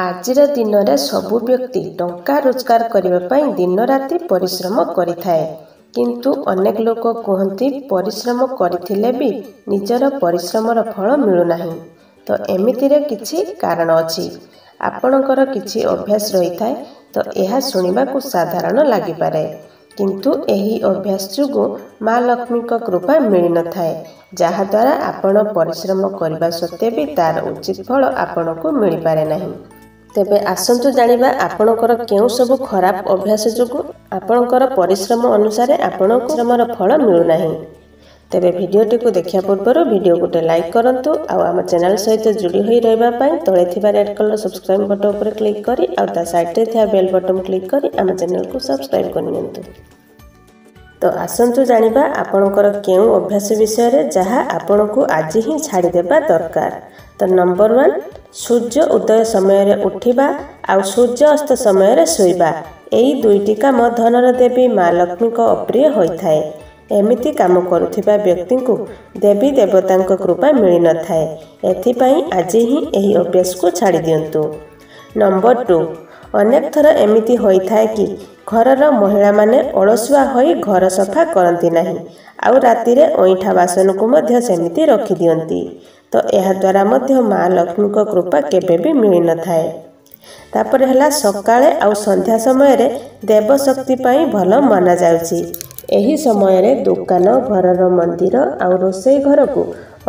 ଆଜିର ଦିନରେ ସବୁ ବ୍ୟକ୍ତି ଟଙ୍କା ରୋଜଗାର କରିବା ପାଇଁ ଦିନ ରାତି ପରିଶ୍ରମ କରିଥାଏ, କିନ୍ତୁ ଅନେକ ଲୋକ କୁହନ୍ତି ପରିଶ୍ରମ କରିଥିଲେ ବି ନିଜର ପରିଶ୍ରମର ଫଳ ମିଳୁନାହିଁ। ତ ଏମିତିରେ କିଛି କାରଣ ଅଛି। ଆପଣଙ୍କର କିଛି ଅଭ୍ୟାସ ରହିଥାଏ, ତ ଏହା ଶୁଣିବାକୁ ସାଧାରଣ ଲାଗିପାରେ, କିନ୍ତୁ ଏହି ଅଭ୍ୟାସ ଯୋଗୁଁ ମା ଲକ୍ଷ୍ମୀଙ୍କ କୃପା ମିଳିନଥାଏ, ଯାହାଦ୍ୱାରା ଆପଣ ପରିଶ୍ରମ କରିବା ସତ୍ତ୍ୱେ ବି ତାର ଉଚିତ ଫଳ ଆପଣଙ୍କୁ ମିଳିପାରେ ନାହିଁ। ତେବେ ଆସନ୍ତୁ ଜାଣିବା ଆପଣଙ୍କର କେଉଁ ସବୁ ଖରାପ ଅଭ୍ୟାସ ଯୋଗୁଁ ଆପଣଙ୍କର ପରିଶ୍ରମ ଅନୁସାରେ ଆପଣଙ୍କୁ ପରିଶ୍ରମର ଫଳ ମିଳୁନାହିଁ। ତେବେ ଭିଡ଼ିଓଟିକୁ ଦେଖିବା ପୂର୍ବରୁ ଭିଡ଼ିଓ ଗୋଟେ ଲାଇକ୍ କରନ୍ତୁ ଆଉ ଆମ ଚ୍ୟାନେଲ ସହିତ ଯୋଡ଼ି ହୋଇ ରହିବା ପାଇଁ ତଳେ ଥିବା ରେଡ୍ କଲର ସବସ୍କ୍ରାଇବ୍ ବଟନ୍ ଉପରେ କ୍ଲିକ୍ କରି ଆଉ ତା ସାଇଡ଼ରେ ଥିବା ବେଲ୍ ବଟନ୍ କ୍ଲିକ୍ କରି ଆମ ଚ୍ୟାନେଲକୁ ସବସ୍କ୍ରାଇବ୍ କରିନିଅନ୍ତୁ। ତ ଆସନ୍ତୁ ଜାଣିବା ଆପଣଙ୍କର କେଉଁ ଅଭ୍ୟାସ ବିଷୟରେ ଯାହା ଆପଣଙ୍କୁ ଆଜି ହିଁ ଛାଡ଼ିଦେବା ଦରକାର। ତ ନମ୍ବର 1, ସୂର୍ଯ୍ୟ ଉଦୟ ସମୟରେ ଉଠିବା ଆଉ ସୂର୍ଯ୍ୟ ଅସ୍ତ ସମୟରେ ଶୋଇବା। ଏହି ଦୁଇଟି କାମ ଧନର ଦେବୀ ମା ଲକ୍ଷ୍ମୀଙ୍କ ଅପ୍ରିୟ ହୋଇଥାଏ। ଏମିତି କାମ କରୁଥିବା ବ୍ୟକ୍ତିଙ୍କୁ ଦେବୀ ଦେବତାଙ୍କ କୃପା ମିଳିନଥାଏ। ଏଥିପାଇଁ ଆଜି ହିଁ ଏହି ଅଭ୍ୟାସକୁ ଛାଡ଼ି ଦିଅନ୍ତୁ। ନମ୍ବର 2, ଅନେକ ଥର ଏମିତି ହୋଇଥାଏ କି ଘରର ମହିଳାମାନେ ଅଳସୁଆ ହୋଇ ଘର ସଫା କରନ୍ତି ନାହିଁ ଆଉ ରାତିରେ ଅଇଁଠା ବାସନକୁ ମଧ୍ୟ ସେମିତି ରଖିଦିଅନ୍ତି। ତ ଏହାଦ୍ୱାରା ମଧ୍ୟ ମା ଲକ୍ଷ୍ମୀଙ୍କ କୃପା କେବେ ବି ମିଳିନଥାଏ। ତାପରେ ହେଲା ସକାଳେ ଆଉ ସନ୍ଧ୍ୟା ସମୟରେ ଦେବଶକ୍ତି ପାଇଁ ଭଲ ମନାଯାଉଛି। ଏହି ସମୟରେ ଦୋକାନ, ଘରର ମନ୍ଦିର ଆଉ ରୋଷେଇ ଘରକୁ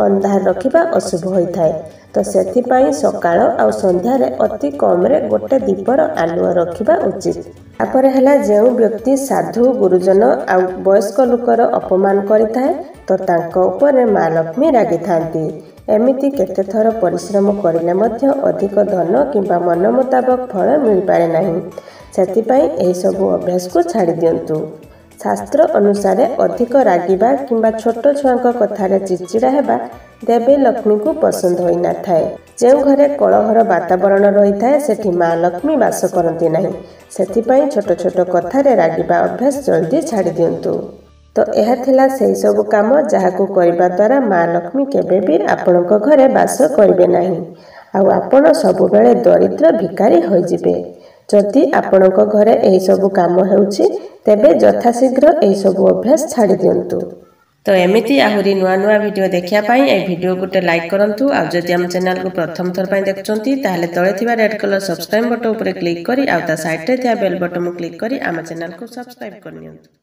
ଅନ୍ଧାର ରଖିବା ଅଶୁଭ ହୋଇଥାଏ। ତ ସେଥିପାଇଁ ସକାଳ ଆଉ ସନ୍ଧ୍ୟାରେ ଅତି କମରେ ଗୋଟେ ଦୀପର ଆଲୁଅ ରଖିବା ଉଚିତ। ତାପରେ ହେଲା ଯେଉଁ ବ୍ୟକ୍ତି ସାଧୁ, ଗୁରୁଜନ ଆଉ ବୟସ୍କ ଲୋକର ଅପମାନ କରିଥାଏ, ତ ତାଙ୍କ ଉପରେ ମା ଲକ୍ଷ୍ମୀ ରାଗିଥାନ୍ତି। ଏମିତି କେତେଥର ପରିଶ୍ରମ କରିଲେ ମଧ୍ୟ ଅଧିକ ଧନ କିମ୍ବା ମନ ମୁତାବକ ଫଳ ମିଳିପାରେ ନାହିଁ। ସେଥିପାଇଁ ଏହିସବୁ ଅଭ୍ୟାସକୁ ଛାଡ଼ି ଦିଅନ୍ତୁ। ଶାସ୍ତ୍ର ଅନୁସାରେ ଅଧିକ ରାଗିବା କିମ୍ବା ଛୋଟ ଛୁଆଙ୍କ କଥାରେ ଚିଡ଼ଚିଡ଼ା ହେବା ଦେବୀ ଲକ୍ଷ୍ମୀଙ୍କୁ ପସନ୍ଦ ହୋଇନଥାଏ। ଯେଉଁ ଘରେ କଳହର ବାତାବରଣ ରହିଥାଏ ସେଠି ମା ଲକ୍ଷ୍ମୀ ବାସ କରନ୍ତି ନାହିଁ। ସେଥିପାଇଁ ଛୋଟ ଛୋଟ କଥାରେ ରାଗିବା ଅଭ୍ୟାସ ଜଲ୍ଦି ଛାଡ଼ି ଦିଅନ୍ତୁ। ତ ଏହା ଥିଲା ସେହି ସବୁ କାମ ଯାହାକୁ କରିବା ଦ୍ୱାରା ମା ଲକ୍ଷ୍ମୀ କେବେ ବି ଆପଣଙ୍କ ଘରେ ବାସ କରିବେ ନାହିଁ ଆଉ ଆପଣ ସବୁବେଳେ ଦରିଦ୍ର ଭିକାରୀ ହୋଇଯିବେ। ଯଦି ଆପଣଙ୍କ ଘରେ ଏହିସବୁ କାମ ହେଉଛି, ତେବେ ଯଥାଶୀଘ୍ର ଏହିସବୁ ଅଭ୍ୟାସ ଛାଡ଼ି ଦିଅନ୍ତୁ। ତ ଏମିତି ଆହୁରି ନୂଆ ନୂଆ ଭିଡ଼ିଓ ଦେଖିବା ପାଇଁ ଏହି ଭିଡ଼ିଓ ଗୋଟେ ଲାଇକ୍ କରନ୍ତୁ ଆଉ ଯଦି ଆମ ଚ୍ୟାନେଲକୁ ପ୍ରଥମ ଥର ପାଇଁ ଦେଖୁଛନ୍ତି ତାହେଲେ ତଳେ ଥିବା ରେଡ୍ କଲର ସବସ୍କ୍ରାଇବ୍ ବଟନ୍ ଉପରେ କ୍ଲିକ୍ କରି ଆଉ ତା ସାଇଡ଼ରେ ଥିବା ବେଲ୍ ବଟନ୍ କ୍ଲିକ୍ କରି ଆମ ଚ୍ୟାନେଲକୁ ସବସ୍କ୍ରାଇବ୍ କରିନିଅନ୍ତୁ।